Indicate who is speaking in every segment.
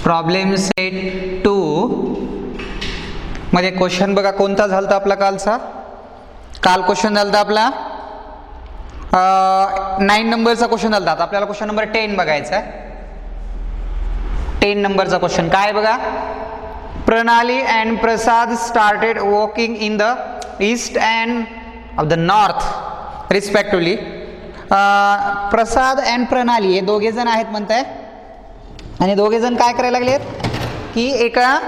Speaker 1: Problem set 2 मध्ये question बघा कोणता झालता आपला कालचा. काल क्वेश्चन झालता आपला 9 नंबरचा क्वेश्चन झालता. आता आपल्याला क्वेश्चन नंबर 10 बघायचा आहे. 10 नंबरचा क्वेश्चन काय बघा. प्रणाली and Prasad started walking in the east and of the north respectively. Prasad and प्रणाली हे दोघे जण आहेत म्हणताय आणि दोघे जण काय करायला लागलेत की एका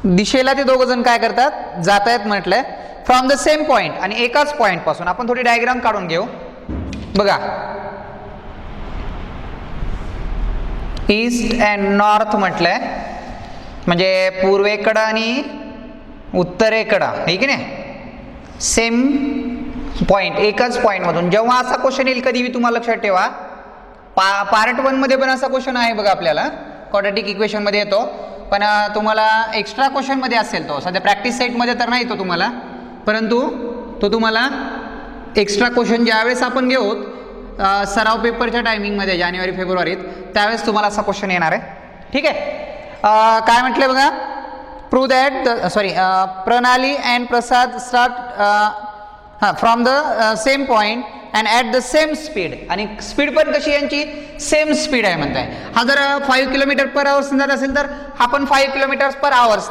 Speaker 1: दिशेला ते दोघं जण काय करतात जात आहेत म्हटलंय फ्रॉम द सेम पॉइंट आणि एकाच पॉइंट पासून. आपण थोडी डायग्राम काढून घेऊ बघा. ईस्ट अँड नॉर्थ म्हटलंय म्हणजे पूर्वेकडं आणि उत्तरेकडं, ठीक आहे ना, सेम पॉइंट एकाच पॉइंट मधून. जेव्हा असा क्वेश्चन येईल कधी मी तुम्हाला लक्षात ठेवा, पार्ट 1 मध्ये पण असा क्वेश्चन आहे बघा आपल्याला, क्वाड्रॅटिक इक्वेशन मध्ये येतो, पण तुम्हाला एक्स्ट्रा क्वेश्चन मध्ये असेल तो. सध्या प्रॅक्टिस सेट मध्ये तर नाही तो तुम्हाला, परंतु तो तुम्हाला एक्स्ट्रा क्वेश्चन ज्यावेळेस आपण घेऊ सराव पेपरच्या टायमिंग मध्ये जानेवारी फेब्रुवारीत, त्यावेळेस तुम्हाला असा क्वेश्चन येणार आहे. ठीक आहे. काय म्हटलंय बघा. प्रूव्ह दॅट प्रणाली and Prasad start from the same point and at the same speed. आणि स्पीड पण कशी यांची सेम स्पीड आहे म्हणताय. हा जर 5 किलोमीटर पर आवर्स जात असेल तर हा पण 5 किलोमीटर पर आवर्स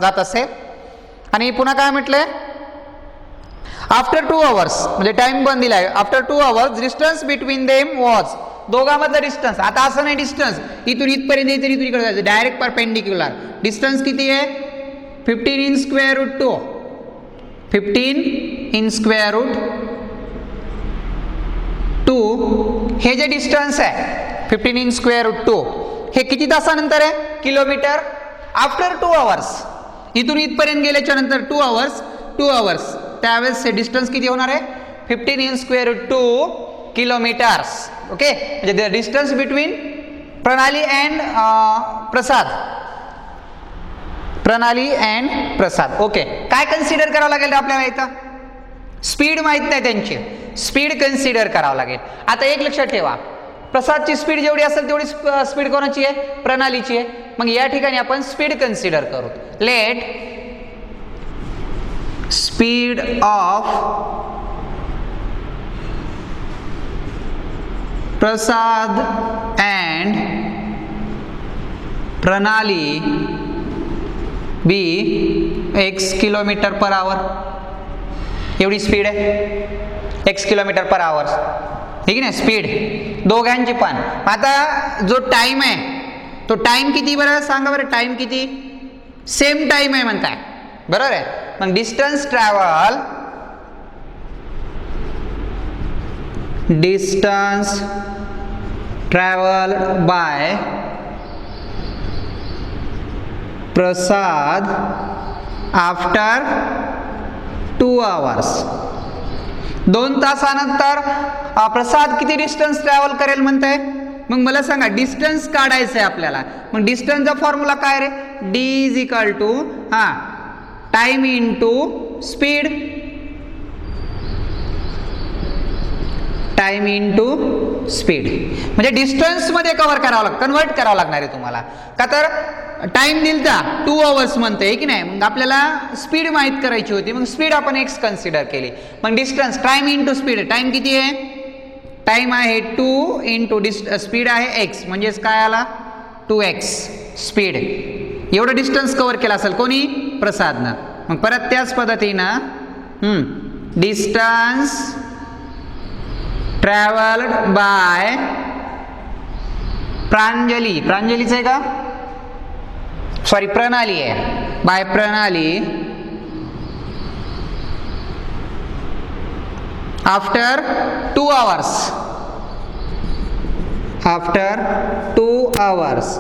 Speaker 1: जात असेल. आणि पुन्हा काय म्हटलंय, आफ्टर 2 आवर्स म्हणजे टाइम पण दिलाय. After 2 hours distance between them was. दोघांमधलं डिस्टन्स. आता असं नाही डिस्टन्स इथून इथपर्यंत इथून इकडे जायचं, डायरेक्ट परपेंडिक्युलर. डिस्टन्स किती आहे 15 in square root 2. 15 in square root 2 हे जे डिस्टन्स आहे 15 इन स्क्वेअर रूट 2 हे किती तासानंतर आहे किलोमीटर. आफ्टर 2 आवर्स इथून इथपर्यंत गेल्याच्या नंतर 2 आवर्स त्यावेळेस डिस्टन्स किती होणार आहे 15 in square root 2 kilometers. Okay. म्हणजे the distance between Pranali and Prasad. Pranali and Prasad. Okay. काय कन्सिडर करावं लागेल आपल्याला इथं, स्पीड माहित नाही त्यांची, स्पीड कन्सिडर करावं लागेल. आता एक लक्षात ठेवा, प्रसादची स्पीड जेवढी असेल तेवढी स्पीड कोणाची आहे प्रणालीची आहे. मग या ठिकाणी आपण स्पीड कन्सिडर करू. Let speed of Prasad and प्रणाली बी x किलोमीटर पर आवर. एवढी स्पीड आहे x किलोमीटर पर आवर, ठीक आहे ना स्पीड दोघांची पण. आता जो टाइम आहे तो टाइम किती बरं सांगा बरं, टाइम किती सेम टाइम आहे म्हणताय बरोबर आहे. मग distance travel by Prasad after 2 hours. 2 तासानंतर प्रसाद किती डिस्टन्स ट्रॅव्हल करेल म्हणताय. मग मला सांगा डिस्टन्स काढायचं आहे आपल्याला. मग डिस्टन्सचा फॉर्म्युला काय रे, D is equal to time into speed. Time into speed म्हणजे डिस्टन्स मध्ये कव्हर करावं लागतं, कन्वर्ट करावं लागणार आहे तुम्हाला. का तर टाइम दिलता 2 आवर्स म्हणते की नाही, मग आपल्याला स्पीड माहित करायची होती. मग स्पीड आपण x कन्सिडर केली. मग distance time into speed. Time किती आहे, टाइम आहे 2 इंटू स्पीड आहे x म्हणजेच काय आला 2x स्पीड. एवढं डिस्टन्स कव्हर केलं असेल कोणी प्रसादनं. मग परत त्याच पद्धतीनं डिस्टन्स ट्रॅव्हल्ड बाय प्रांजली. प्रांजलीचं आहे का, सॉरी प्रणाली आहे, by Pranali after 2 hours. After 2 hours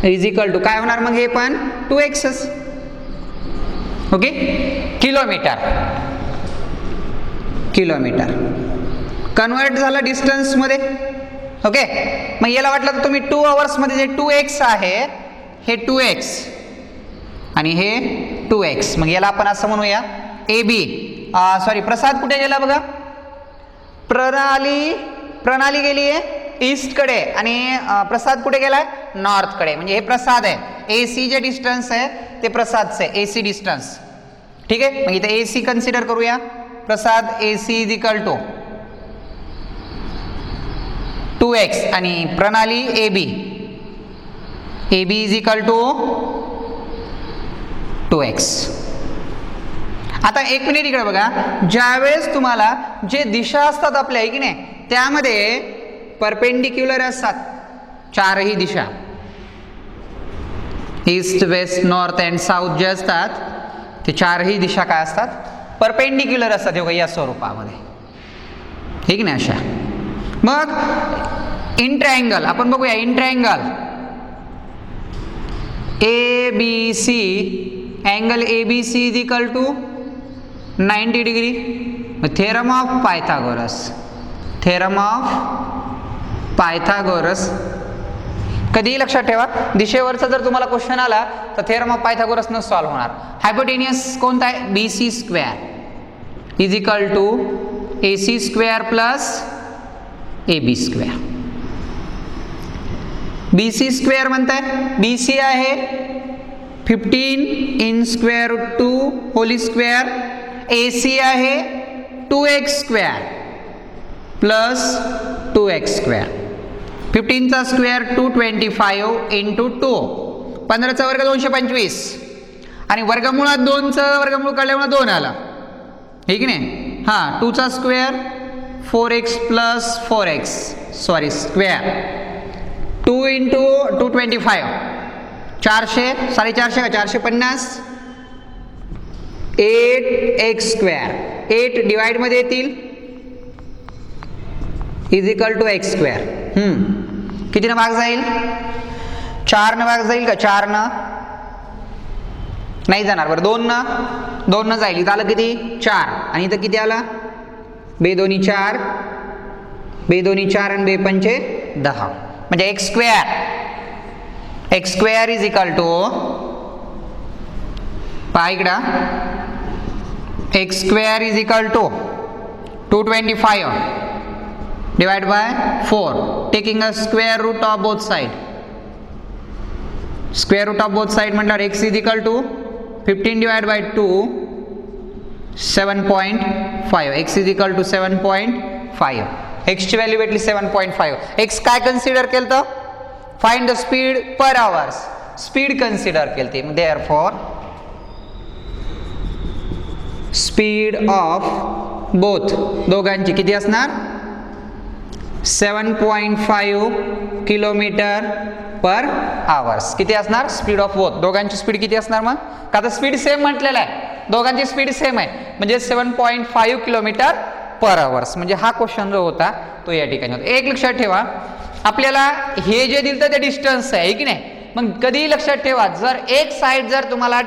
Speaker 1: is equal to काय होणार मग हे पण 2x. ओके. किलोमीटर कन्वर्ट झालं डिस्टन्स मध्ये. ओके. मग याला वाटलं तर तुम्ही 2 आवर्स मध्ये जे 2x आहे हे 2x आणि हे 2x. मग याला आपण असं म्हणूया AB. सॉरी प्रसाद कुठे गेला बघा, प्रणाली गेली आहे ईस्टकडे आणि प्रसाद कुठे गेलाय नॉर्थकडे, म्हणजे हे प्रसाद आहे. AC जे डिस्टन्स आहे ते प्रसादचं आहे, AC डिस्टन्स. ठीक आहे, मग इथे AC कन्सिडर करूया. Prasad AC is equal to 2x आणि प्रणाली AB is equal to 2x. आता एक मिनिट इकडे बघा, ज्यावेळेस तुम्हाला जे दिशा असतात आपल्या आहे की नाही त्यामध्ये परपेंडिक्युलर असतात चारही दिशा, east west north and south जे असतात ते चारही दिशा काय असतात परपेंडिक्युलर असतात हे या स्वरूपामध्ये, ठीक नाही अशा. मग इन ट्रायंगल आपण बघूया. In triangle ABC angle ABC is equal to 90 degree. Theorem of Pythagoras, theorem of Pythagoras कधीही लक्षात ठेवा, दिशेवरचा जर तुम्हाला क्वेश्चन आला तर थेरम ऑफ पायथागोरस न सॉल्व्ह होणार. हायपोटेनियस कोणता आहे BC square is equal to AC square plus AB square. BC square म्हणताय, BC आहे 15 in square root 2 whole square, AC आहे 2x square plus 2x square. 15चा स्क्वेअर 225 इंटू 2, 15चा वर्ग 225 आणि वर्गमुळात 2चं वर्गमूळ काढल्यामुळे 2 आला, ठीक नाही. हां 2चा square 4x plus 4x sorry square 2 into 225 400 450 का 450 8x स्क्वेअर 8 डिवाइड मध्ये येतील is equal to x square. कितीनं भाग जाईल 4 भाग जाईल का 4 नाही जाणार बरं 2 जाईल. इथं आलं किती 4 आणि इथं किती आला बेदोनी 4 आणि 2 पंचे 10 म्हणजे x square is equal to पहा इकडं x square is equal to 225 divide by 4 taking a square root of both side. Square root of both side म्हटल्यावर x is equal to 15 divide by 2 7.5 x is equal to 7.5. x ची value भेटली 7.5. x काय consider केलं तर find the speed per hours, speed consider केली. Therefore speed of both दोघांची किती असणार 7.5 किलोमीटर पर आवर्स. किती असणार स्पीड ऑफ बोथ दोघांची स्पीड किती असणार मग का तर स्पीड सेम म्हटलेला आहे, दोघांची स्पीड सेम आहे म्हणजे 7.5 किलोमीटर पर आवर्स. म्हणजे हा क्वेश्चन जो होता तो या ठिकाणी होता. एक लक्षात ठेवा आपल्याला हे जे दिलं ते डिस्टन्स आहे की नाही, मग कधीही लक्षात ठेवा जर एक साइड जर तुम्हाला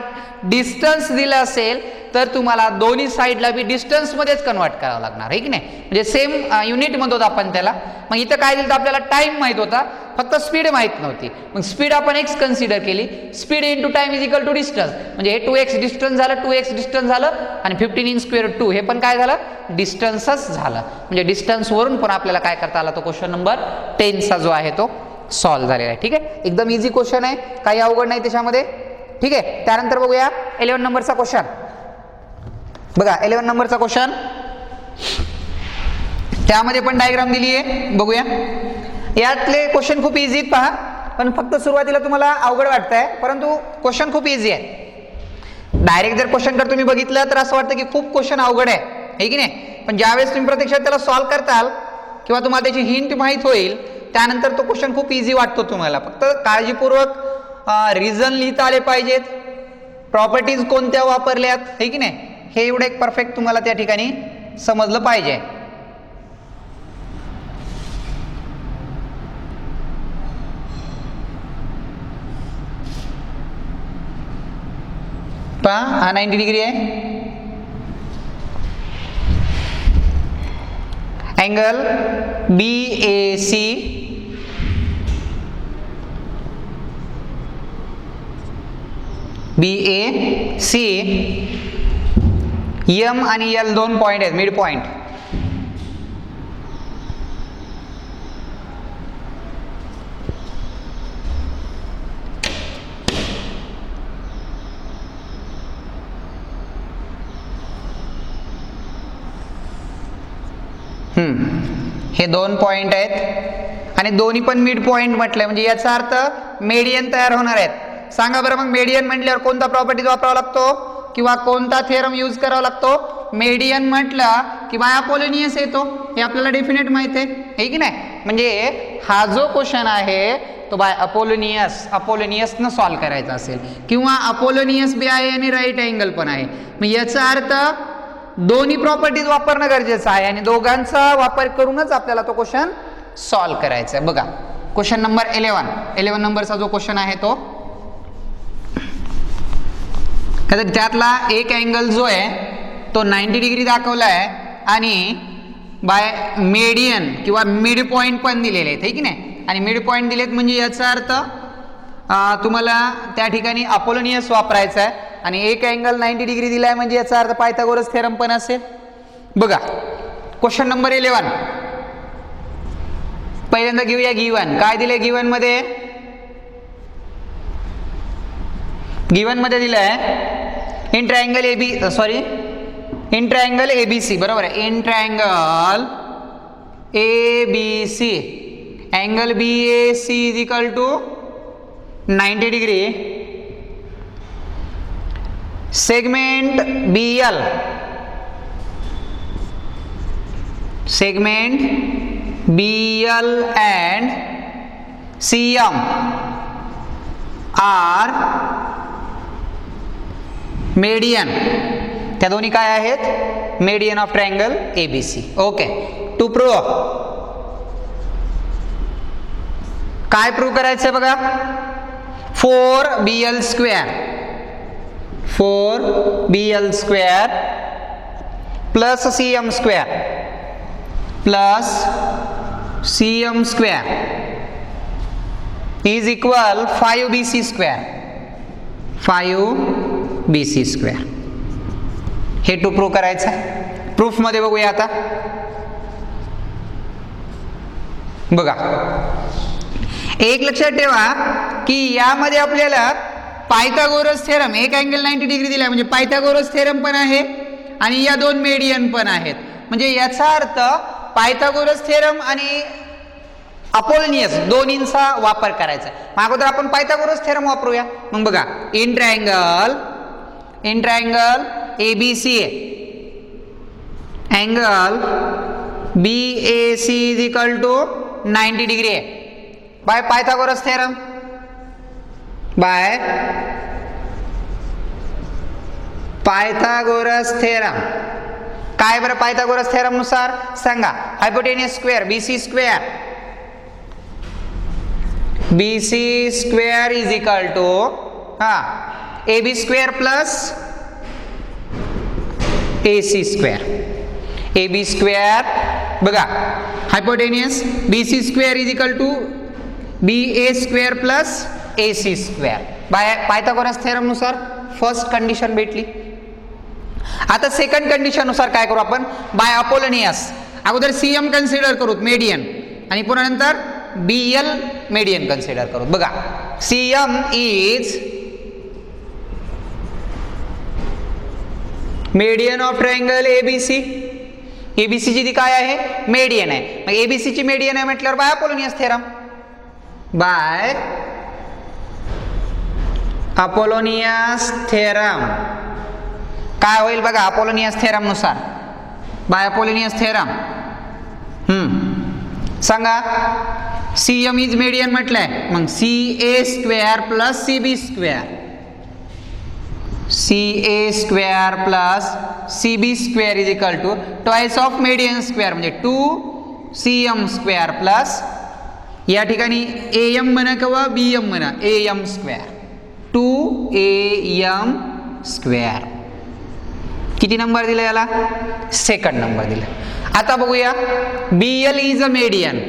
Speaker 1: डिस्टन्स दिलं असेल तर तुम्हाला दोन्ही साईडला बी डिस्टन्स मध्येच कन्वर्ट करावं लागणार आहे की नाही. म्हणजे सेम युनिट म्हणतो आपण त्याला. मग इथं काय दिलं तर आपल्याला टाइम माहित होता फक्त स्पीड माहित नव्हती. मग स्पीड आपण x कन्सिडर केली, speed into time is equal to distance म्हणजे हे 2x डिस्टन्स झालं 2x डिस्टन्स झालं आणि 15 इन स्क्वेअर 2 हे पण काय झालं डिस्टन्सच झालं. म्हणजे डिस्टन्स वरून पण आपल्याला काय करता आला तो क्वेश्चन नंबर 10 चा जो आहे तो सॉल्व्ह झालेला आहे. ठीक आहे, एकदम इझी क्वेश्चन आहे, काही अवघड नाही त्याच्यामध्ये. ठीक आहे, त्यानंतर बघूया 11 नंबरचा क्वेश्चन. बघा 11 नंबरचा क्वेश्चन, त्यामध्ये पण डायग्राम दिली आहे बघूया. यातले क्वेश्चन खूप इझी आहेत पहा, पण फक्त सुरुवातीला तुम्हाला अवघड वाटतंय परंतु क्वेश्चन खूप इझी आहे. डायरेक्ट जर क्वेश्चन जर तुम्ही बघितलं तर असं वाटतं की खूप क्वेश्चन अवघड आहे की नाही, पण ज्यावेळेस तुम्ही प्रत्यक्षात त्याला सॉल्व्ह करताल किंवा तुम्हाला त्याची हिंट माहीत होईल त्यानंतर तो क्वेश्चन खूप इझी वाटतो तुम्हाला. फक्त काळजीपूर्वक रिझन लिहिता आले पाहिजेत, प्रॉपर्टीज कोणत्या वापरल्यात आहे की नाही हे एवढं एक परफेक्ट तुम्हाला त्या ठिकाणी समजलं पाहिजे. पहा हा 90 डिग्री आहे, अँगल BAC M आणि L दोन पॉइंट आहेत मिड पॉइंट. हे 2 पॉइंट आहेत आणि दोन्ही पण मिड पॉइंट म्हटलंय म्हणजे याचा अर्थ मेडियन तयार होणार आहेत. सांगा बरं मग मेडियन म्हटल्यावर कोणता प्रॉपर्टीज वापरावा लागतो किंवा कोणता थेरम यूज करावा लागतो? मेडियन म्हटलं की बाय अपोलोनियस येतो, हे आपल्याला डेफिनेट माहिती आहे की नाही. म्हणजे हा जो क्वेश्चन आहे तो बाय अपोलोनियसनं सॉल्व्ह करायचा असेल किंवा अपोलोनियस बी आहे आणि राईट अँगल पण आहे. मग याचा अर्थ दोन्ही प्रॉपर्टीज वापरणं गरजेचं आहे आणि दोघांचा वापर करूनच आपल्याला तो क्वेश्चन सॉल्व्ह करायचा आहे. बघा क्वेश्चन नंबर 11 नंबरचा जो क्वेश्चन आहे तो त्यातला एक अँगल जो आहे तो 90 डिग्री दाखवला आहे आणि बाय मेडियन किंवा मिड पॉइंट पण दिलेले आहेत, की नाही. आणि मिड पॉइंट दिलेत म्हणजे याचा अर्थ तुम्हाला त्या ठिकाणी अपोलोनियस वापरायचा आहे आणि एक अँगल 90 डिग्री दिला आहे म्हणजे याचा अर्थ पायथागोरस थेरम पण असेल. बघा क्वेश्चन नंबर 11 पहिल्यांदा घेऊया गिवन. काय दिले गिवन मध्ये? गिवन मध्ये दिलंय इन ट्रायंगल ABC, बरोबर आहे. In triangle ABC angle BAC is equal to 90 degree, segment BL and CM are median. त्या दोन्ही काय आहेत? Median of triangle ABC. Okay, to prove काय प्रूव्ह करायचंय बघा? 4BL square plus CM square is equal 5BC square. हे to prove करायचं आहे. प्रूफ मध्ये बघूया आता. बघा एक लक्षात ठेवा की यामध्ये आपल्याला पायथागोरस थेरम, एक अँगल 90 डिग्री दिला म्हणजे पायथागोरस थेरम पण आहे आणि या दोन मेडियन पण आहेत. म्हणजे याचा अर्थ पायथागोरस थेरम आणि अपोलोनियस दोन्हींचा वापर करायचा. मग अगोदर आपण पायथागोरस थेरम वापरूया. मग बघा in triangle ABC angle BAC is equal to 90 degree आहे बाय पायथागोरस थेरम. काय बरं पायथागोरस थेरम नुसार सांगा? Hypotenuse square BC square is equal to AB square plus AC square. AB square बघा hypotenuse BC square is equal to BA square plus AC square. By Pythagoras theorem नुसार first condition भेटली. आता second condition नुसार काय करू आपण? By Apollonius अगोदर CM consider करू मेडियन आणि पुन्हा नंतर BL मेडियन कन्सिडर करू. बघा CM is median of triangle ABC ची ती काय आहे? मेडियन आहे. मग ABC ची मेडियन आहे म्हटल्यावर by Apollonius theorem. By Apollonius theorem काय होईल बघा? अपोलोनियस थेरम नुसार बाय अपोलोनियस थेरम सांगा. CM इज मेडियन म्हटलंय मग CA square plus CB square plus CB square is equal to twice of median square म्हणजे 2CM स्क्वेअर प्लस या ठिकाणी AM म्हणा किंवा BM म्हणा AM स्क्वेअर 2AM स्क्वेअर. किती नंबर दिला याला? सेकंड नंबर दिला. आता बघूया BL is a median.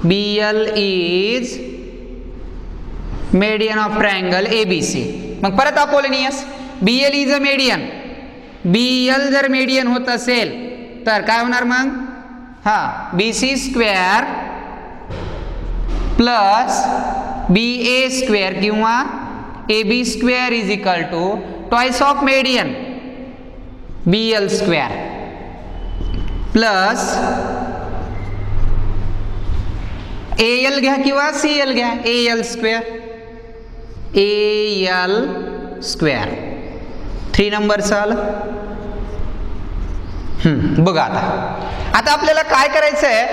Speaker 1: BL is median of triangle ABC. मग परत Apollonius BL is a median. BL जर मेडियन होत असेल तर काय होणार मग? BC square plus BA square किंवा AB square is equal to twice of median BL square. Plus AL घ्या किंवा CL घ्या, AL स्क्वेअर, AL स्क्वेअर 3 नंबरचं आलं. बघा आता आपल्याला काय करायचं आहे,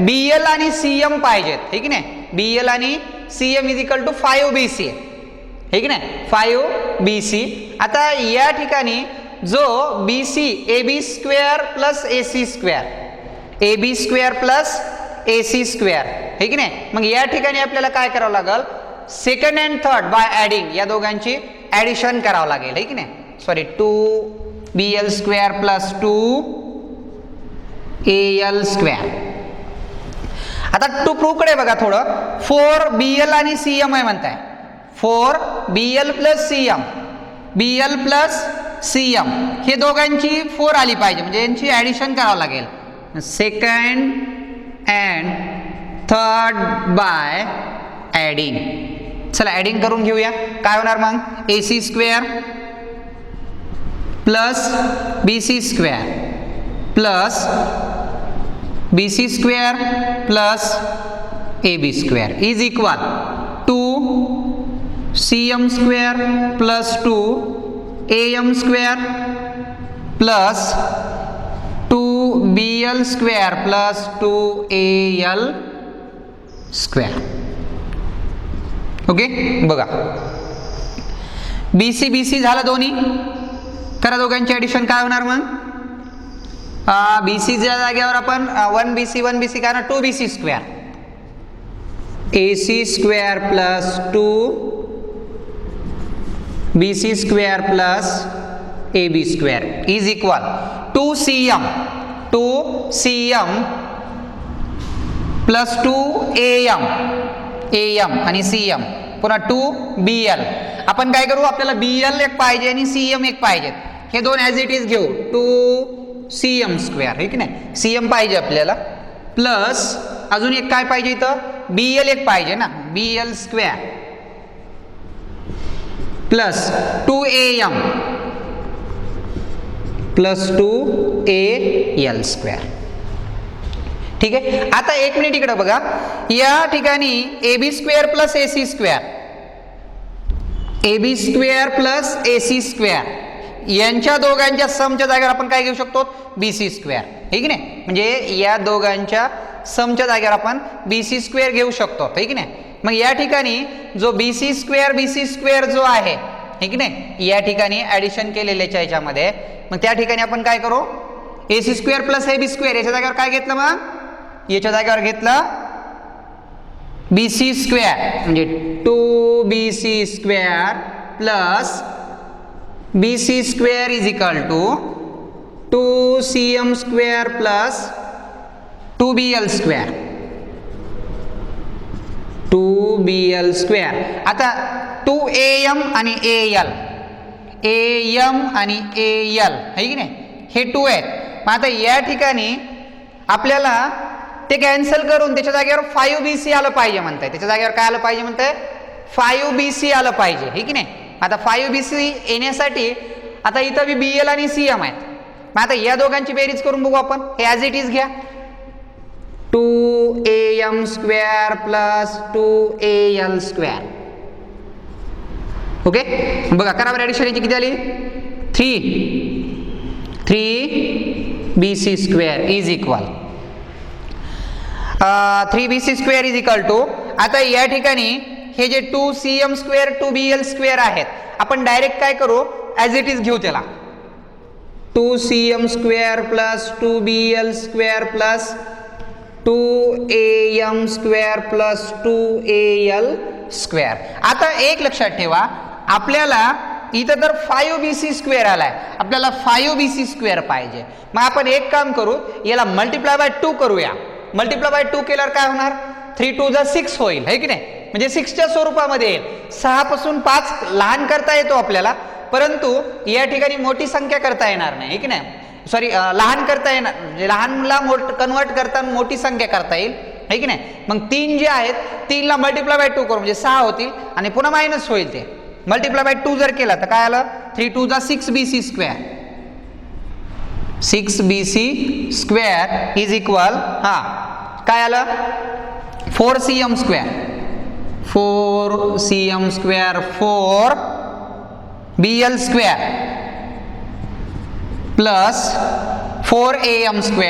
Speaker 1: BL आणि CM पाहिजेत, हे की नाही. BL आणि CM is equal to 5BC, हे की नाही, 5BC. आता या ठिकाणी जो BC AB square plus AC square, AB square plus AC square, हे की नाही. मग या ठिकाणी आपल्याला काय करावं लागेल, second and third by adding या दोघांची ॲडिशन करावं लागेल, हे की नाही. Sorry 2BL square plus 2AL square. आता टू प्रूव्ह कडे बघा थोडं. 4BL आणि CM आहे म्हणताय, 4BL plus CM, BL plus CM हे दोघांची 4 आली पाहिजे, म्हणजे यांची ॲडिशन करावं लागेल. Second and third by adding. चला ॲडिंग करून घेऊया. काय होणार मग, AC square plus BC square plus BC square plus AB square is equal to CM square plus 2AM square plus 2BL square plus 2AL square. Okay, बघा BC झालं दोन्ही, करा दोघांची ॲडिशन. काय होणार मग, BCच्या जागेवर आपण 1BC काय ना 2BC square, AC square plus 2BC square plus AB square is equal 2CM plus 2AM आणि CM पुन्हा 2BL. आपण काय करू, आपल्याला BL एक पाहिजे आणि CM एक पाहिजे, हे दोन ॲज इट इज घेऊ. 2CM स्क्वेअर, हे की नाही, CM पाहिजे आपल्याला, प्लस अजून एक काय पाहिजे इथं, BL एक पाहिजे ना, BL square plus 2AM plus 2AL square. ठीक आहे. आता एक मिनिट इकडे बघा, या ठिकाणी AB square plus AC square, AB square plus AC square यांच्या दोघांच्या समच्या जागेवर आपण काय घेऊ शकतो, BC स्क्वेअर, हे की नाही. म्हणजे या दोघांच्या समच्या जागेवर आपण BC स्क्वेअर घेऊ शकतो, हे की नाही. मग या ठिकाणी जो BC स्क्वेअर जो आहे, हे की नाही, या ठिकाणी ॲडिशन केलेल्याच्या ह्याच्यामध्ये, मग त्या ठिकाणी आपण काय करू, AC square plus AB square याच्या जागेवर काय घेतलं, मग याच्या जागेवर घेतलं BC स्क्वेअर, म्हणजे 2BC square plus BC square is equal to 2CM square plus 2BL square, 2BL square. आता 2AM आणि AL, AM आणि AL, है की नाही, हे 2 आहेत. मग आता या ठिकाणी आपल्याला ते कॅन्सल करून त्याच्या जागेवर 5BC आलं पाहिजे म्हणताय. त्याच्या जागेवर काय आलं पाहिजे म्हणताय, 5BC आलं पाहिजे, हे की नाही. आता 5BC येण्यासाठी आता इथं बी BL आणि CM आहेत. मग आता या दोघांची बेरीज करून बघू आपण, हे ॲज इट इज घ्या. 2AM square plus 2AL square. Okay, बघा करा बरं ॲडिशन याची किती आली, 3BC square is equal 3BC square is equal to. आता या ठिकाणी हे जे 2CM स्क्वेअर 2BL स्क्वेअर आहेत, आपण डायरेक्ट काय करू, ॲज इट इज घेऊ त्याला. 2CM square plus 2BL square plus 2AM square plus 2AL square. आता एक लक्षात ठेवा, आपल्याला इथं तर 5BC स्क्वेअर आलाय, आपल्याला 5BC स्क्वेअर पाहिजे. मग आपण एक काम करू, याला मल्टिप्लाय बाय 2 करूया. मल्टिप्लाय बाय 2 केल्यावर काय होणार, 3 2 जा 6 होईल, है की नाही. म्हणजे 6च्या स्वरूपामध्ये येईल. 6 पासून 5 लहान करता येतो आपल्याला, परंतु या ठिकाणी मोठी संख्या करता येणार नाही, है की नाही. सॉरी, लहान करता येणार, म्हणजे लहानला कन्वर्ट करताना मोठी संख्या करता येईल, है की नाही. मग 3 जे आहेत 3ला मल्टिप्लाय बाय 2 करू म्हणजे 6 होतील आणि पुन्हा मायनस होईल. ते मल्टिप्लाय बाय 2 जर केला तर काय आलं, 3 2 जा 6BC square, 6bc² is equal काय आलं 4cm², 4cm² 4bl² plus 4am²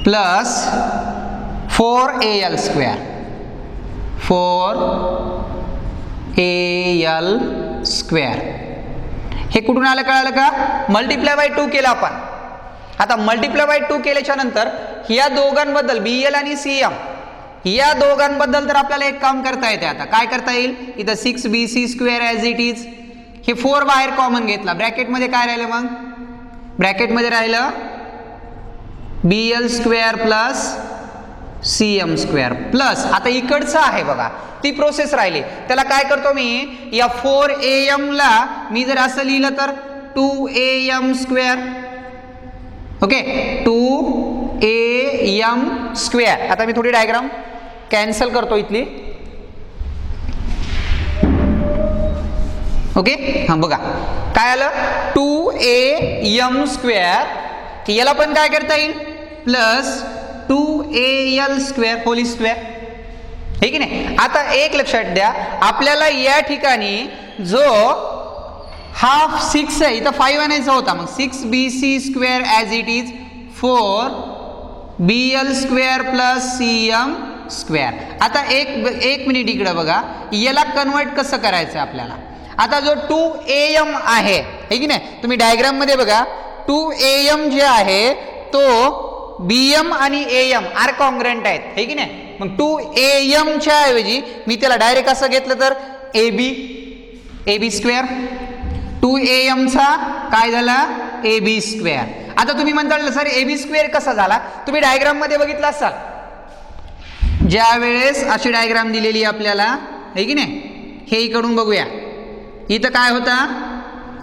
Speaker 1: plus 4al², 4al². हे कुठून आलं कळालं का? मल्टिप्लाय बाय 2 केलं आपण. आता मल्टिप्लाय बाय 2 केल्याच्या नंतर या दोघांबद्दल BL आणि CM या दोघांबद्दल तर आपल्याला एक काम करता येते. आता काय करता येईल? इथं 6bc² ॲज इट इज, हे 4 बाहेर कॉमन घेतला, ब्रॅकेटमध्ये काय राहिलं मग? ब्रॅकेटमध्ये राहिलं BL² प्लस CM² प्लस आता इकडचं आहे बघा, ती प्रोसेस राहिली. त्याला काय करतो मी, या 4am ला मी जर असं लिहिलं तर 2am². Okay, 2am². आता मी थोडी डायग्राम कॅन्सल करतो इथली. ओके, हां बघा काय आलं 2am², याला पण काय करता येईल प्लस 2al² होल स्क्वेअर, हे की नाही. आता एक लक्षात द्या, आपल्याला या ठिकाणी जो हाफ 6 आहे इथं 5 आणायचा होता, मग 6bc² as it is 4bl² plus cm². आता एक मिनिट इकडे बघा, याला कन्वर्ट कसं करायचं आपल्याला. आता जो 2am आहे, हे की नाही, तुम्ही डायग्राम मध्ये बघा 2am जे आहे तो bm आणि am आर कॉन्ग्रंट आहेत, हे की नाही. मग 2am च्या ऐवजी मी त्याला डायरेक्ट असं घेतलं तर ab². 2am चा काय झाला ab². आता तुम्ही म्हणताल सर ab² कसा झाला? तुम्ही डायग्राम मध्ये बघितलं असाल, ज्या वेळेस अशी डायग्राम दिलेली आपल्याला, हे की नाही, हे इकडून बघूया, इथं काय होता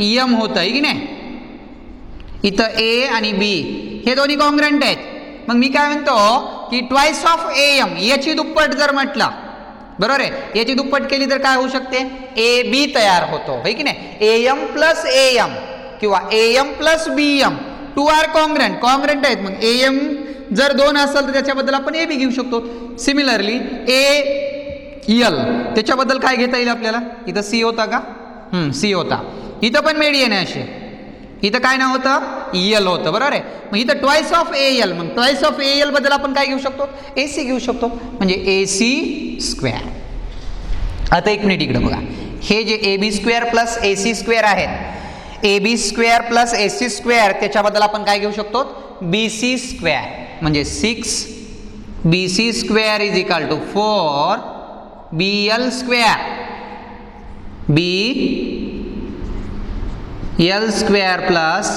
Speaker 1: m होतं, हे की नाही, इथं a आणि b हे दोन्ही कॉन्ग्रंट आहेत. मग मी काय म्हणतो की ट्वाइस ऑफ am, याची दुप्पट जर म्हटलं, बरोबर आहे, याची दुप्पट केली तर काय होऊ शकते, ab तयार होतो, है की नाही. am प्लस am किंवा am plus bm 2 are congruent आहेत. मग am जर 2 असेल तर त्याच्याबद्दल आपण ab घेऊ शकतो. सिमिलरली al त्याच्याबद्दल काय घेता येईल आपल्याला, इथं c होता का, c होता, इथं पण मेडियन आहे असे, इथं काय नाव होतं al होतं, बरोबर आहे. मग इथं ट्वाइस ऑफ al, मग ट्वाइस ऑफ al बद्दल आपण काय घेऊ शकतो, ac घेऊ शकतो, म्हणजे ac². आता एक मिनिट इकडे बघा, हे जे ab² प्लस ac² आहेत, ab² प्लस ac² त्याच्याबद्दल आपण काय घेऊ शकतो bc², म्हणजे 6bc² is equal to 4bl² bl² plus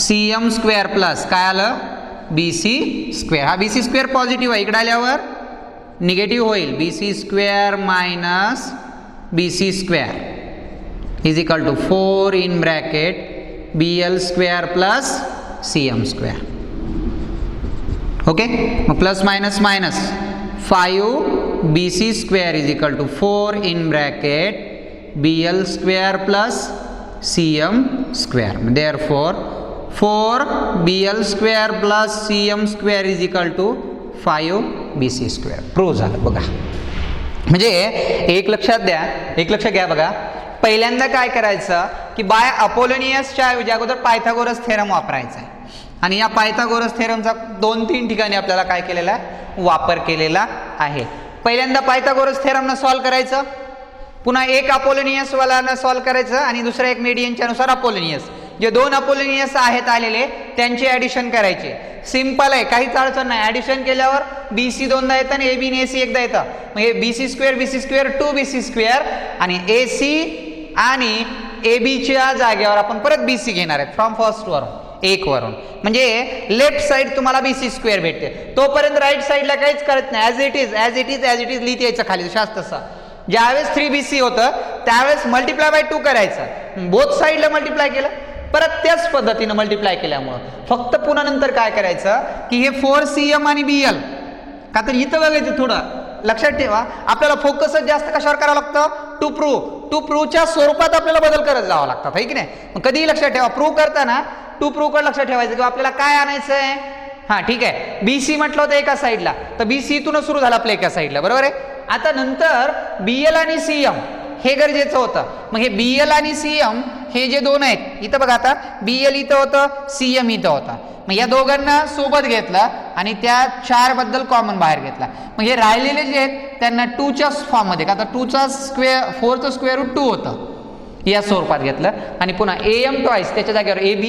Speaker 1: cm² plus काय आलं bc². हा bc² पॉझिटिव्ह आहे, इकडे आल्यावर निगेटिव्ह होईल, bc² minus bc² is equal to 4 in bracket bl² plus cm². Okay, मग plus minus minus 5bc² is equal to 4 in bracket bl² plus cm². Therefore 4bl² plus cm² is equal to 5bc². Prove झालं बघा. म्हणजे एक लक्षात घ्या बघा, पहिल्यांदा काय करायचं की बाय अपोलोनियसच्या ऐवजी अगोदर पायथागोरस थेरम वापरायचा आहे. आणि या पायथागोरस थेरमचा 2-3 ठिकाणी आपल्याला काय केलेला आहे, वापर केलेला आहे. पहिल्यांदा पायथागोरस थेरमनं सॉल्व्ह करायचं, पुन्हा एक अपोलोनियस वालानं सॉल्व्ह करायचं आणि दुसरा एक मेडियनच्या नुसार अपोलोनियस, जे 2 अपोलोनियस आहेत आलेले त्यांचे ॲडिशन करायचे. सिंपल आहे, काहीच अडचण नाही. ॲडिशन केल्यावर BC 2दा येतं आणि AB आणि AC एकदा येतं. मग हे BC² 2BC² आणि AC आणि ABच्या जागेवर आपण परत BC घेणार आहेत फ्रॉम फर्स्ट वरून, 1 वरून. म्हणजे लेफ्ट साईड तुम्हाला BC² भेटते. तोपर्यंत राईट साईडला काहीच करत नाही, ॲज इट इज लिहित यायचं खाली शास्त्र तसं. ज्यावेळेस 3BC होतं त्यावेळेस मल्टिप्लाय बाय 2 करायचं, बोथ साईडला मल्टिप्लाय केलं, परत त्याच पद्धतीनं मल्टिप्लाय केल्यामुळं फक्त पुन्हा नंतर काय करायचं की हे 4cm आणि BL, का तर इथं बघायचं थोडं लक्षात ठेवा, आपल्याला फोकसच जास्त कशावर करावं लागतं, टू प्रूव्हच्या स्वरूपात आपल्याला बदल करत जावं लागतात, है की नाही. मग कधीही लक्षात ठेवा, प्रूव्ह करताना टू प्रूव्ह कड लक्षात ठेवायचं किंवा आपल्याला काय आणायचं आहे. हा ठीक आहे, BC म्हटलं होतं एका साईडला, तर BC इथूनच सुरू झाला आपल्या एका साईडला, बरोबर आहे. आता नंतर BL आणि CM हे गरजेचं होतं. मग हे BL आणि CM हे जे दोन आहेत, इथं बघा आता BL इथं होतं, CM इथं होता. मग या दोघांना सोबत घेतला आणि त्या 4 बद्दल कॉमन बाहेर घेतला. मग हे राहिलेले जे आहेत त्यांना 2च्या फॉर्म मध्ये, आता 2चा स्क्वेअर 4चं स्क्वेअर रूट 2 होतं, या स्वरूपात घेतलं आणि पुन्हा AM ट्वाईस त्याच्या जागेवर AB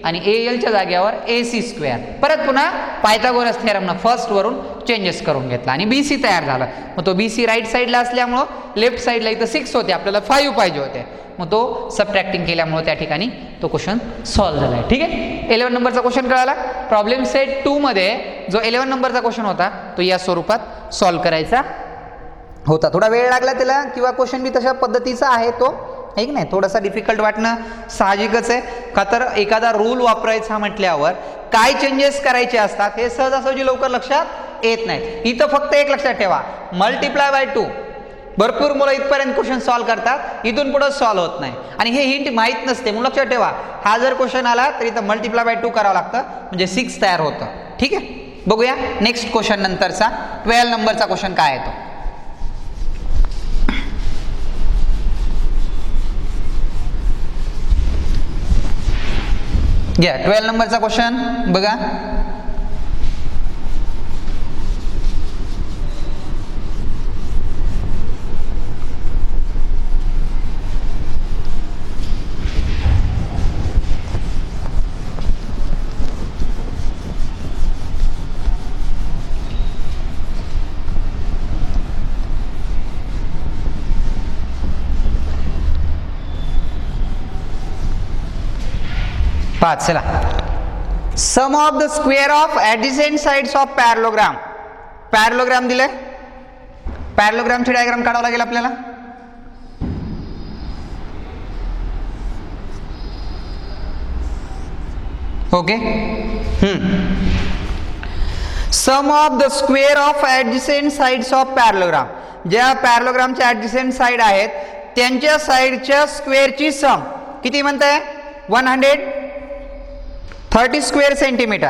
Speaker 1: आणि ALच्या जागेवर AC स्क्वेअर, परत पुन्हा पायथागोरस थेरमनं फर्स्ट वरून चेंजेस करून घेतला आणि BC तयार झाला. मग तो BC राईट साईडला असल्यामुळं लेफ्ट साईडला इथं 6 होते, आपल्याला 5 पाहिजे होते. मग तो सबट्रॅक्टिंग केल्यामुळे त्या ठिकाणी तो क्वेश्चन सॉल्व्ह झाला आहे. ठीक आहे, 11 नंबरचा क्वेश्चन कळाला. प्रॉब्लेम सेट 2 मध्ये जो 11 नंबरचा क्वेश्चन होता तो या स्वरूपात सॉल्व्ह करायचा होता. थोडा वेळ लागला त्याला किंवा क्वेश्चन बी तशा पद्धतीचा आहे तो, आहे की नाही, थोडासा डिफिकल्ट वाटणं साहजिकच आहे. का तर एखादा रूल वापरायचा म्हटल्यावर काय चेंजेस करायचे असतात हे सहजासहजी लवकर लक्षात येत नाहीत. इथं फक्त एक लक्षात ठेवा, मल्टिप्लाय बाय 2. भरपूर मुलं इथपर्यंत क्वेश्चन सॉल्व्ह करतात, इथून पुढे सॉल्व्ह होत नाही आणि हे हिंट माहीत नसते. म्हणून लक्षात ठेवा, हा जर क्वेश्चन आला तर इथं मल्टिप्लाय बाय 2 करावं लागतं, म्हणजे 6 तयार होतं. ठीक आहे, बघूया नेक्स्ट क्वेश्चन नंतरचा 12 नंबरचा क्वेश्चन काय आहे तो. घ्या 12 नंबरचा क्वेश्चन बघा. चला, sum of the square of adjacent sides of parallelogram. Parallelogram दिलंय, पॅरलोग्रामची डायग्राम काढावं लागेल आपल्याला. Okay, sum of the square of adjacent sides of parallelogram. ज्या पॅरलोग्रामच्या ऍडजसेंट साइड आहेत त्यांच्या साइडच्या स्क्वेअरची सम किती म्हणताय, 130 square centimeter.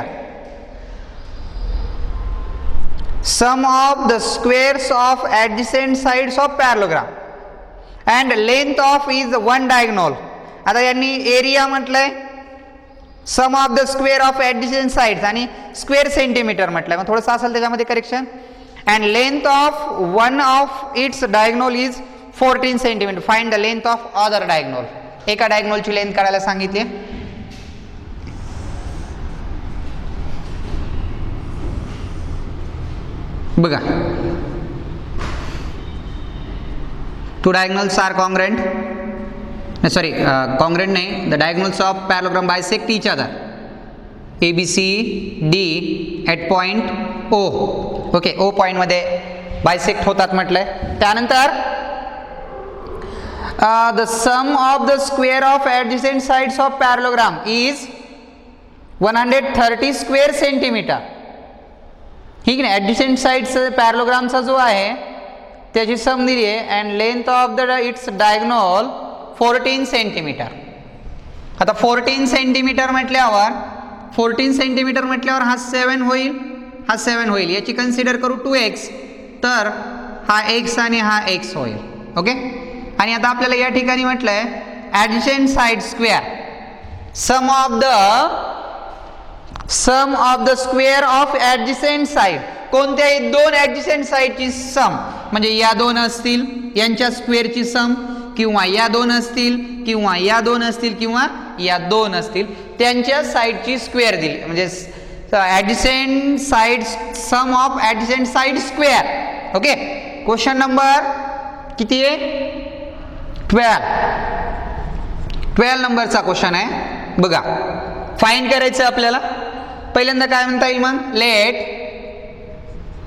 Speaker 1: Sum of the squares of adjacent sides of parallelogram and length of is one diagonal. आता यांनी एरिया म्हटलंय, sum of the square of adjacent sides आणि स्क्वेअर सेंटीमीटर म्हटलंय, मग थोडंसं असेल त्याच्यामध्ये correction. And length of one of its diagonal is 14 centimetre. Find the length of other diagonal. एका डायगोनलची लेंथ काढायला सांगितली. बघा, 2 diagonals are congruent. Sorry, congruent नाही, the diagonals of parallelogram bisect each other. ABCD at point O. Okay, O point मध्ये bisect होतात म्हटलंय. त्यानंतर the sum of the square of adjacent sides of parallelogram is 130 square centimeter. ठीक आहे ना, adjacent sides पॅरलोग्रामचा जो आहे त्याची सम दिली आहे and length of the its diagonal 14 centimetre. आता 14 सेंटीमीटर म्हटल्यावर हा 7 होईल, हा 7 होईल. याची कन्सिडर करू 2x, तर हा x आणि हा x होईल. ओके, आणि आता आपल्याला या ठिकाणी म्हटलंय adjacent side square, sum of the square of adjacent side. कोणत्याही 2 ऍडजसेंट साइडची सम, म्हणजे या 2 असतील यांच्या स्क्वेअरची सम, किंवा या 2 असतील किंवा या 2 असतील किंवा या 2 असतील त्यांच्या साइडची स्क्वेअर दिली, म्हणजे adjacent side, sum of adjacent side square. Okay, question number किती आहे, 12 नंबरचा क्वेश्चन आहे. बघा, फाइंड करायचं आपल्याला. पहिल्यांदा काय म्हणता येईल मग, late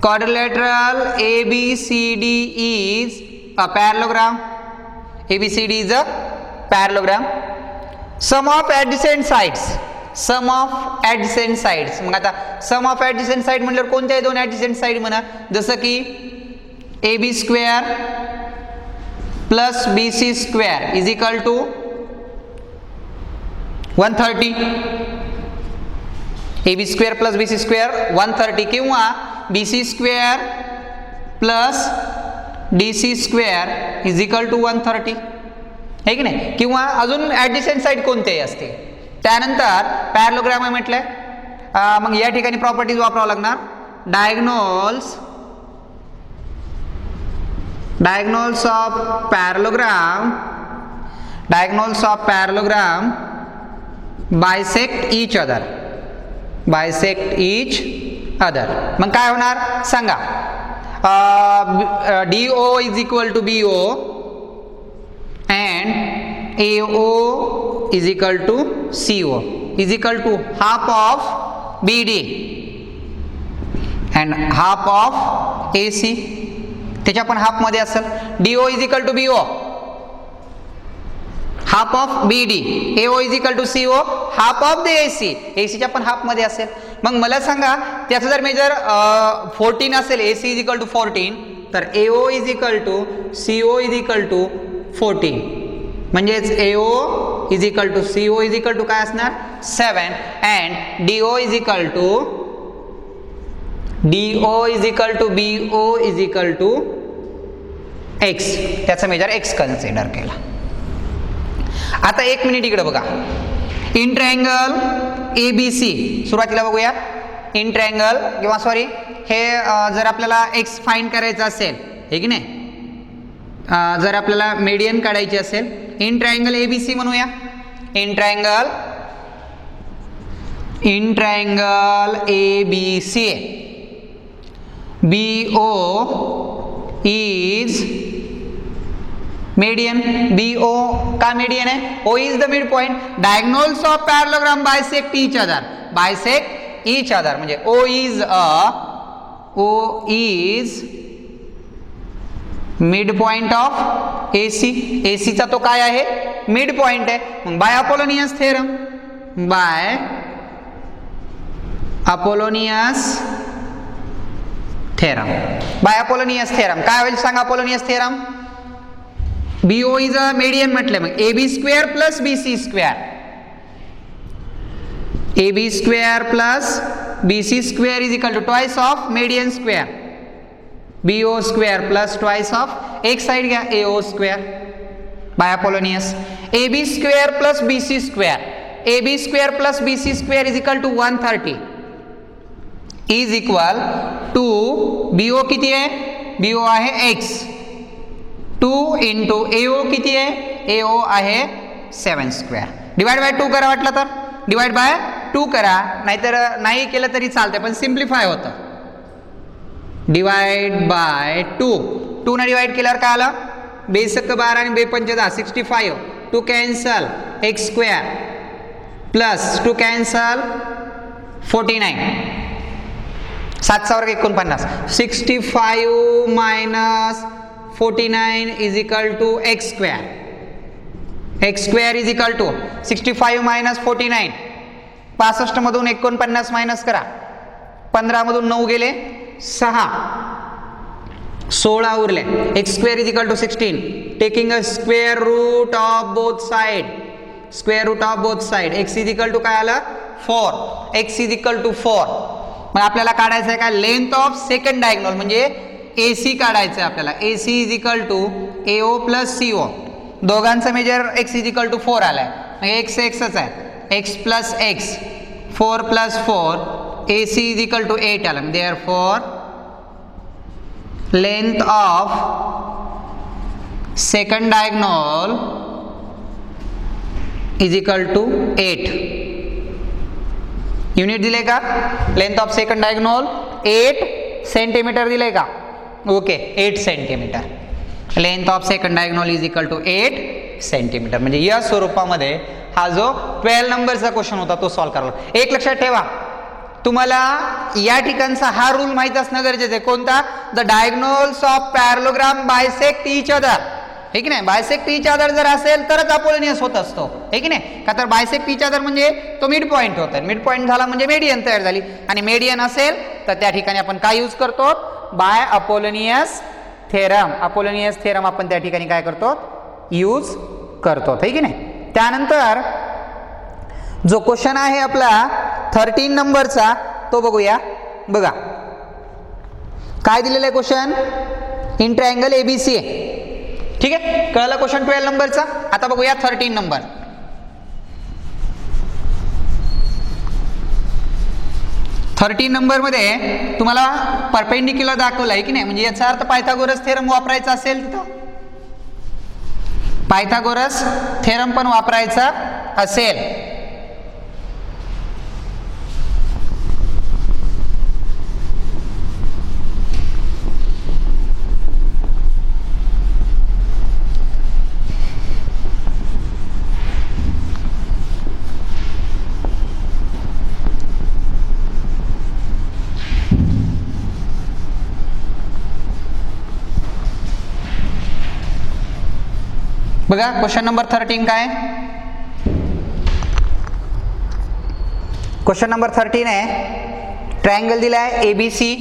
Speaker 1: quadrilateral ABCD is a parallelogram. ABCD is a parallelogram. Sum of adjacent sides. Sum of adjacent sides. मग आता sum of adjacent side म्हटल्यावर कोणत्याही 2 adjacent side म्हणा, जसं की AB square plus BC square is equal to 130. AB square plus BC square 130 किंवा BC square plus DC square is equal to 130 आहे की नाही, किंवा अजून ॲडजसेंट साईड कोणतेही असते. त्यानंतर पॅरलोग्राम आहे म्हटलंय, मग या ठिकाणी प्रॉपर्टीज वापरावं लागणार. Diagonals of parallelogram bisect each other. मग काय होणार सांगा. DO is equal to BO and AO is equal to CO is equal to half of BD and half of AC. त्याच्या पण हाफ मध्ये असेल. DO is equal to BO half of BD, AO is equal to CO half of the AC. AC च्या पण half मध्ये असेल. मग मला सांगा त्याचं जर मेजर 14 असेल, AC is equal to 14, तर AO is equal to CO is equal to 14. म्हणजेच AO is equal to CO is equal to काय असणार 7 and DO is equal to BO is equal to X. त्याचा major X consider केला. आता एक minute इकडे बघा. इन ट्रायंगल ABC सुरुवातीला बघूया. इन ट्रायंगल किंवा सॉरी हे जर आपल्याला X फाइंड करायचं असेल हे की नाही, जर आपल्याला मीडियन काढायची असेल, इन ट्रायंगल ABC म्हणूया. In triangle ABC BO is median. BO का मीडियन है? O is the mid point. Diagonals of parallelogram bisect each other म्हणजे O is mid point of AC. AC चा तो काय आहे मिड पॉइंट आहे. मग बाय अपोलोनियस थेरम काय होईल सांगा. Apollonius theorem BO is a median म्हटलं, मग AB square plus BC square is equal to twice of median square BO square plus twice of एक साइड घ्या AO square by Apollonius. AB square plus BC square is equal to 130 is equal to BO किती आहे, BO आहे X 2 into AO किती आहे, AO आहे 7 square. Divide by 2 करा, वाटलं तर डिवाइड बाय 2 करा, नाहीतर नाही केलं तरी चालतंय पण सिम्प्लिफाय होतं. डिवाइड बाय 2 ने डिवाइड केल्यावर काय आलं, 2 12 आणि 2 5 10 65. 2 cancel X square plus 2 cancel 49 7 वर्ग 49. 65 minus 49 is equal to X square is equal to 65 minus 49. 65 मधून 49 मायनस करा, 15 मधून 9 गेले 6, 16 उरले. X square is equal to 16. Taking a square root of both side. X is equal to काय आलं 4. X is equal to 4. मग आपल्याला काढायचं आहे काय लेंथ ऑफ सेकंड डायगोनल म्हणजे AC काढायचं आहे आपल्याला. AC is equal to AO plus CO. दोघांचं measure X is equal to 4 आलाय. X च आहे. X plus X 4 plus 4 AC is equal to 8 आलं. Therefore length of second diagonal is equal to 8. Unit दिले का, length of second diagonal 8 centimeter दिले का, okay 8 centimeter. Length of second diagonal is equal to 8 centimeter. म्हणजे या स्वरूपामध्ये हा जो 12 नंबरचा क्वेश्चन होता तो सॉल्व्ह करावा. एक लक्षात ठेवा, तुम्हाला या ठिकाणचा हा रूल माहित असणं गरजेचं आहे. कोणता, the diagonals of parallelogram bisect each other, हे की नाही. बायसेक्ट ईच अदर जर असेल तरच अपोलोनियस होत असतो, हे की नाही. का तर बायसेक्ट ईच अदर म्हणजे तो मिड पॉइंट होता. मिड पॉइंट झाला म्हणजे मेडियन तयार झाली, आणि मेडियन असेल तर त्या ठिकाणी आपण काय यूज करतो, by Apollonius theorem. Apollonius theorem आपण त्या ठिकाणी काय करतो, यूज करतो, हे की नाही. त्यानंतर जो क्वेश्चन आहे आपला 13 नंबरचा तो बघूया. बघा काय दिलेलं आहे क्वेश्चन, इन ट्रायंगल एबीसी आहे. ठीक आहे, कळलं क्वेश्चन 12 नंबरचा. आता बघूया 13 नंबर. नंबर मध्ये तुम्हाला परपेंडिक्युलर दाखवलं आहे की नाही, म्हणजे याचा अर्थ पायथागोरस थेरम वापरायचा असेल तिथं पायथागोरस थेरम पण वापरायचा असेल. बघा क्वेश्चन नंबर 13 काय, क्वेश्चन नंबर 13 आहे. ट्रायंगल दिला आहे एबीसी.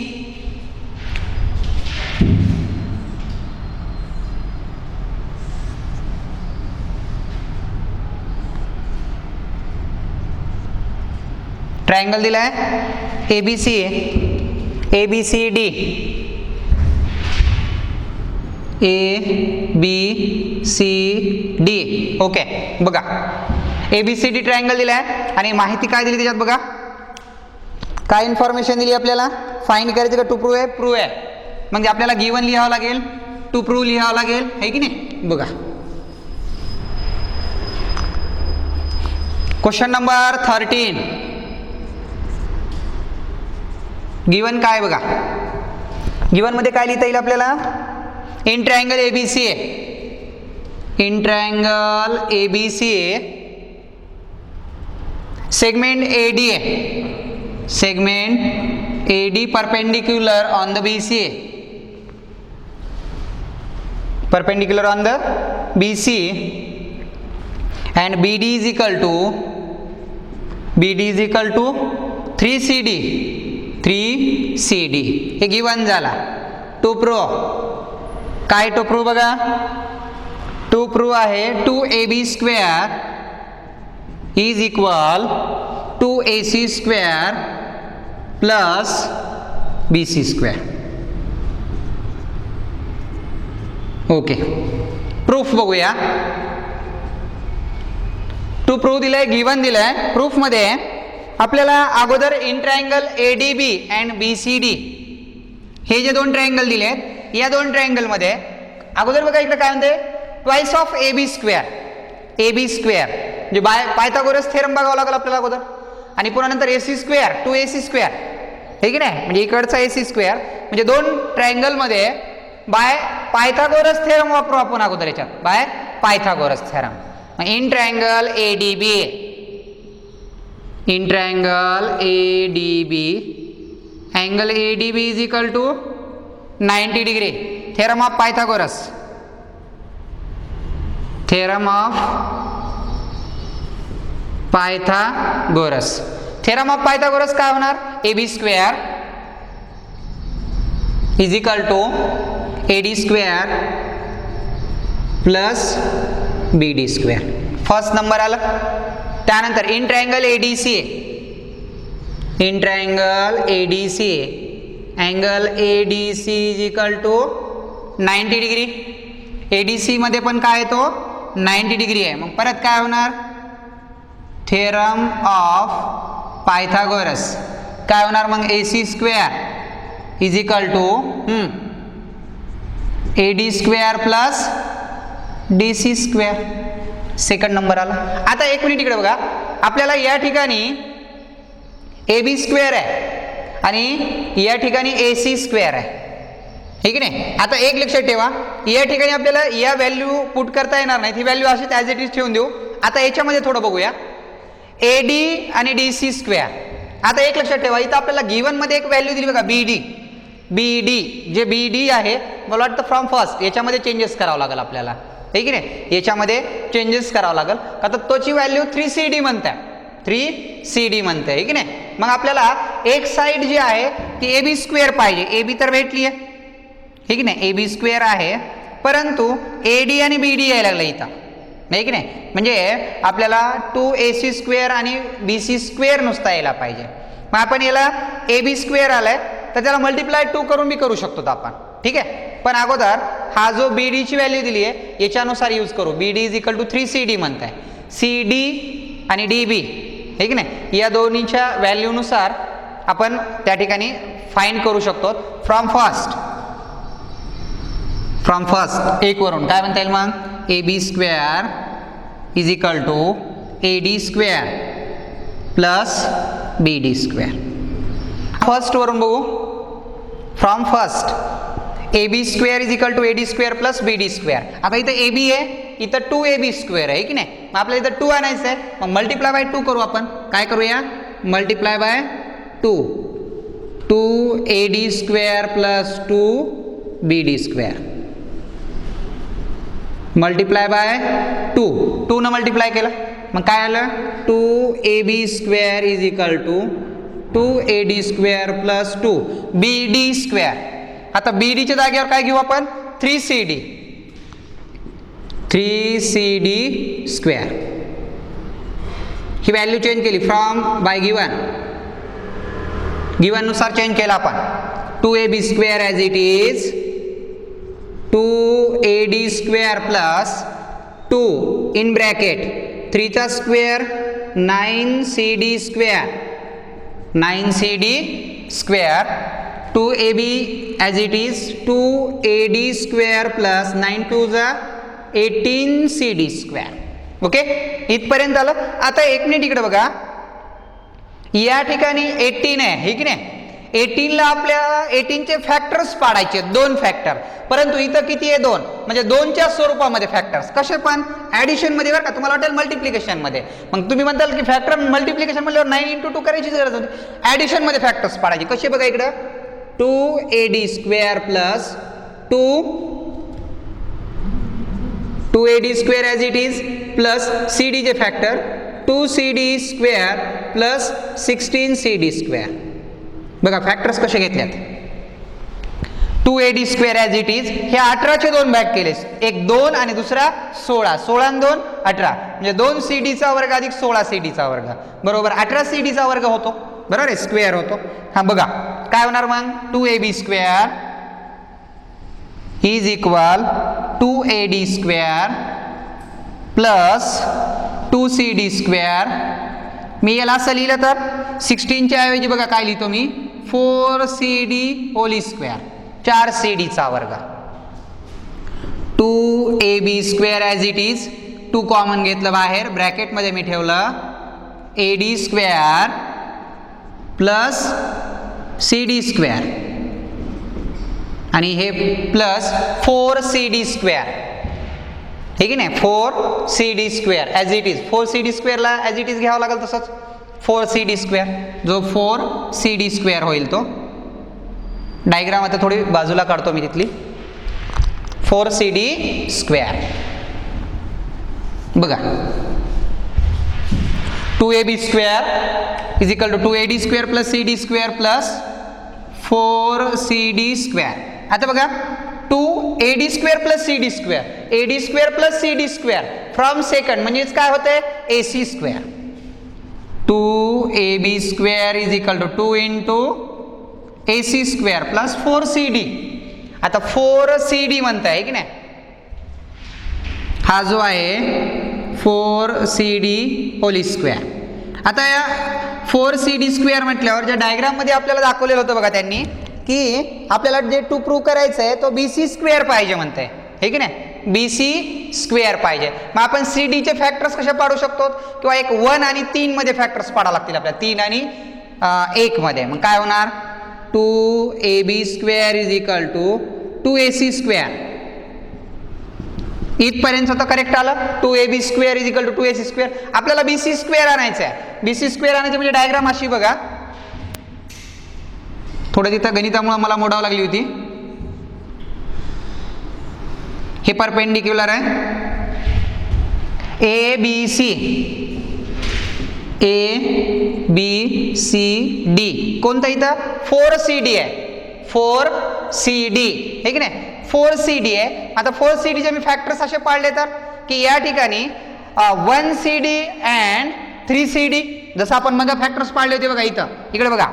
Speaker 1: ट्रायंगल दिला आहे एबीसी, ABCD, ABCD. ओके, बघा ABCD ट्रायंगल दिला आहे आणि माहिती काय दिली त्याच्यात बघा. काय इन्फॉर्मेशन दिली आपल्याला, फाइंड करायचं का टू प्रूव्ह आहे, प्रूव्ह आहे. म्हणजे आपल्याला गिवन लिहावं लागेल, टू प्रूव्ह लिहावं लागेल, आहे की नाही. बघा क्वेश्चन नंबर 13 गिवन काय बघा. गिवन मध्ये काय लिहिता येईल आपल्याला, इन ट्रायंगल एबीसी आहे, इन ट्रायंगल एबीसी आहे, सेगमेंट एडी आहे, segment AD perpendicular on the BC आहे, perpendicular on the BC, and BD is equal to 3CD. हे गिवन झाला. टू प्रूव्ह काय, टू प्रूव्ह बघा, टू प्रूव्ह आहे 2AB² is equal 2AC² plus BC². Okay, proof बघूया. To prove दिलाय, given दिलाय. Proof मध्ये आपल्याला अगोदर in triangle ADB and BCD हे जे दोन ट्रायंगल दिले आहेत, या दोन ट्रायंगल मध्ये अगोदर बघा इकडे काय म्हणते, ट्वाइस ऑफ AB², म्हणजे पायथागोरस थेरम बघावं लागेल आपल्याला अगोदर, आणि पुन्हा नंतर AC², 2AC², हे की नाही, म्हणजे इकडचा AC², म्हणजे दोन ट्रायंगल मध्ये बाय पायथागोरस थेरम वापरू आपण अगोदर याच्यात, bye Pythagoras theorem. In triangle ADB, in triangle ADB, angle ADB is equal to 90 degree. Theorem of Pythagoras, theorem of Pythagoras, theorem of Pythagoras काय होणार, AB² is equal to AD² plus BD². First number आला. त्यानंतर in triangle ADC, in triangle ADC, angle ADC is equal to 90 degree. ADC मध्ये पण काय येतो, 90 degree आहे. मग परत काय होणार, थेरम ऑफ पायथागोरस काय होणार, मग AC² is equal to AD² plus DC². Second number आला. आता एक मिनिट इकडे बघा, आपल्याला या ठिकाणी AB² आहे आणि या ठिकाणी AC² आहे, ठीक आहे नाही. आता एक लक्षात ठेवा, या ठिकाणी आपल्याला या व्हॅल्यू पुट करता येणार नाही, ही व्हॅल्यू अशीच ॲज इट इज ठेवून देऊ. आता याच्यामध्ये थोडं बघूया, AD आणि DC². आता एक लक्षात ठेवा, इथं आपल्याला गिवन मध्ये एक व्हॅल्यू दिली बघा, BD, जे BD आहे मला वाटतं फ्रॉम फर्स्ट, याच्यामध्ये चेंजेस करावं लागेल आपल्याला, ठीक आहे नाही, याच्यामध्ये चेंजेस करावं लागेल का, तर तोची व्हॅल्यू 3CD म्हणते, 3CD म्हणते, ठीक आहे नाही. मग आपल्याला एक साइड जी आहे ती AB² पाहिजे. AB तर भेटली आहे, ठीक आहे नाही, AB² आहे, परंतु AD आणि BD यायला लागलं इथं, नाही की नाही. म्हणजे आपल्याला 2ac² आणि bc² नुसता यायला पाहिजे. मग आपण याला ab² आलाय तर त्याला मल्टिप्लाय 2 करून मी करू शकतो आपण, ठीक आहे. पण अगोदर हा जो bd ची व्हॅल्यू दिली आहे याच्यानुसार यूज करू. bd = 3cd म्हणताय. cd आणि db, ठीक आहे नाही, या दोन्हीच्या व्हॅल्यूनुसार आपण त्या ठिकाणी फाइंड करू शकतो. फ्रॉम फर्स्ट 1 वरून काय म्हणता येईल मग, ab² = ad² plus bd². First वरून बघू. From first ab² = ad² plus bd². आता इथं ab आहे, इथं 2ab² आहे की नाही. मग आपल्याला इथं 2 आणायचं आहे, मग मल्टिप्लाय बाय 2 करू आपण. काय करूया, multiply by 2, 2ad² plus 2bd². Multiply by 2 न मल्टिप्लाय केलं मग काय आलं, 2ab² = 2ad² प्लस 2bd². आता bd च्या जागेवर काय घेऊ आपण, 3cd². ही व्हॅल्यू चेंज केली फ्रॉम बाय गिवन नुसार चेंज केला आपण. 2ab² as it is 2ad² plus 2 in bracket 3चा square 9cd². 9cd² 2ab as it is 2ad² plus 9 2 जा 18cd². ओके, इथपर्यंत आलं. आता 1 मिनिट इकडे बघा, या ठिकाणी 18 आहे, हे की नाही. 18ला आपल्याला 18चे फॅक्टर्स पाडायचे, 2 फॅक्टर. परंतु इथं किती आहे, 2. म्हणजे 2च्या स्वरूपामध्ये फॅक्टर्स कसे, पण ऍडिशन मध्ये बरं का, तुम्हाला वाटेल मल्टिप्लिकेशन मध्ये. मग तुम्ही म्हणताल की फॅक्टर मल्टिप्लिकेशन म्हणल्यावर 9 × 2 करायची गरज होती. ऍडिशन मध्ये फॅक्टर्स पाडायचे कसे बघा इकडं, 2ad² plus 2ad² as it is plus cd चे फॅक्टर 2cd² प्लस 16cd². बघा फॅक्टर्स कसे घेतल्यात. 2ad² ॲज इट इज हे 18चे 2 भाग केले, एक 2 आणि दुसरा 16. 16 आणि 2 18 म्हणजे 2cdचा वर्ग अधिक 16cdचा वर्ग बरोबर 18cdचा वर्ग होतो, बरोबर आहे, स्क्वेअर होतो. हा बघा काय होणार मग, 2ab² = 2ad² प्लस 2cd². मी याला असं लिहिलं तर 16च्या ऐवजी बघा काय लिहितो मी, 4cd², 4cdचा वर्ग. 2ab² as it is 2 common घेतलं बाहेर, ब्रॅकेटमध्ये मी ठेवलं ad² प्लस cd² आणि हे प्लस 4cd², ठीक आहे नाही, 4cd² as it is. 4cd² ला ॲज इट इज घ्यावं लागेल तसंच 4cd², जो 4cd² होईल तो. डायग्राम आता थोडी बाजूला काढतो मी तिथली. 4cd² बघा, 2ab² = 2ad² plus cd² plus 4cd². आता बघा 2ad² plus cd², ad² plus cd² from second म्हणजेच काय होतंय, ac². 2ab² = 2 × ac² plus 4cd. आता 4cd म्हणताय की नाही, हा जो आहे 4cd². आता या 4cd² म्हटल्यावर ज्या डायग्राम मध्ये आपल्याला दाखवलेलं होतं बघा त्यांनी, की आपल्याला जे 2 प्रूव्ह करायचं आहे तो bc² पाहिजे म्हणताय, हे की नाही, bc² पाहिजे. मग आपण cd चे फॅक्टर्स कसे पाडू शकतो, किंवा एक 1 आणि 3 मध्ये फॅक्टर्स पाडावं लागतील आपल्याला, 3 आणि 1 मध्ये. मग काय होणार, 2ab² = 2ac². इथपर्यंत तर करेक्ट आलं. 2ab² = 2ac². आपल्याला bc² आणायचं आहे. bc² आणायचं म्हणजे डायग्राम अशी बघा, थोडं तिथं गणितामुळे मला मोडावं लागली होती. हे परपेंडिक्युलर आहे, ABCD. कोणतं इथं 4cd आहे, 4cd, हे की नाही, 4cd आहे. आता 4cd चे मी फॅक्टर्स असे पाडले तर की या ठिकाणी 1CD अँड 3CD, जसं आपण मग फॅक्टर्स पाळले होते बघा इथं, इकडे बघा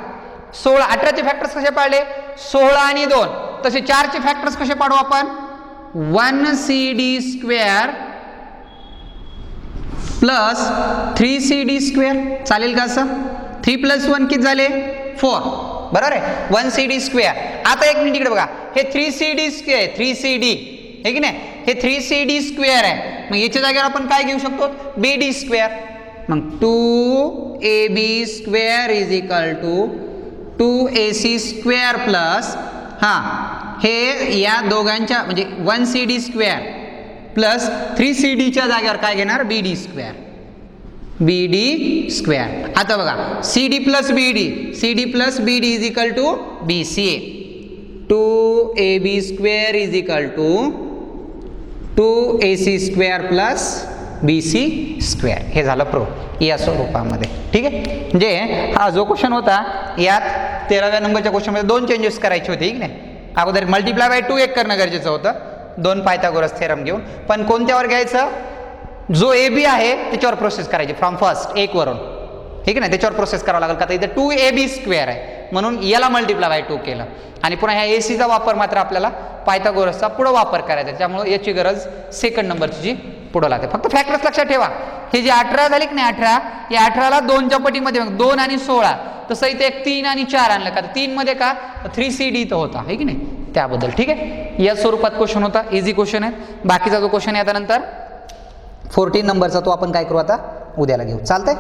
Speaker 1: 16, 18चे फॅक्टर्स कसे पाळले 16 आणि 2, तसे 4चे फॅक्टर्स कसे पाडू आपण 1CD² प्लस 3CD², चालेल का असं? 3 + 1 किती झाले 4, बरोबर आहे 1CD². आता एक मिनिट इकडे बघा, हे 3CD², 3CD हे की नाही, हे 3CD² आहे, मग याच्या जागेवर आपण काय घेऊ शकतो BD². मग 2AB² = 2AC² प्लस हे या दोघांच्या म्हणजे 1CD² प्लस 3CD जागेवर काय घेणार BD². आता बघा CD + BD, CD + BD = BCA. 2AB² = 2AC² plus BC². हे झालं प्रूफ या स्वरूपामध्ये. ठीक आहे, म्हणजे हा जो क्वेश्चन होता यात 13व्या नंबरच्या क्वेश्चनमध्ये 2 चेंजेस करायचे होते, ठीक नाही. अगोदर मल्टिप्लाय बाय 2 एक करणं गरजेचं होतं 2 पायथागोरस थेरम घेऊन, पण कोणत्यावर घ्यायचं, जो AB आहे त्याच्यावर प्रोसेस करायची फ्रॉम फर्स्ट 1 वरून, ठीक आहे ना, त्याच्यावर प्रोसेस करावं लागेल. का तर इथे 2AB² आहे म्हणून याला मल्टिप्लाय बाय 2 केलं, आणि पुन्हा ह्या ACचा वापर मात्र आपल्याला पायथागोरसचा पुढं वापर करायचा, त्यामुळे याची गरज सेकंड नंबरची जी पुढं लागते. फक्त फॅक्टर्स लक्षात ठेवा, हे जे 18 झाले की नाही 18, या 18ला 2च्या पटीमध्ये 2 आणि 16, तसं इथे एक 3 आणि 4 आणलं का, 3 मध्ये का 3CD इथं होता, आहे की नाही, त्याबद्दल. ठीक आहे, या स्वरूपात क्वेश्चन होता, इझी क्वेश्चन आहे. बाकीचा जो क्वेश्चन आहे आता नंतर 14 नंबरचा तो आपण काय करू आता उद्याला घेऊ, चालतंय.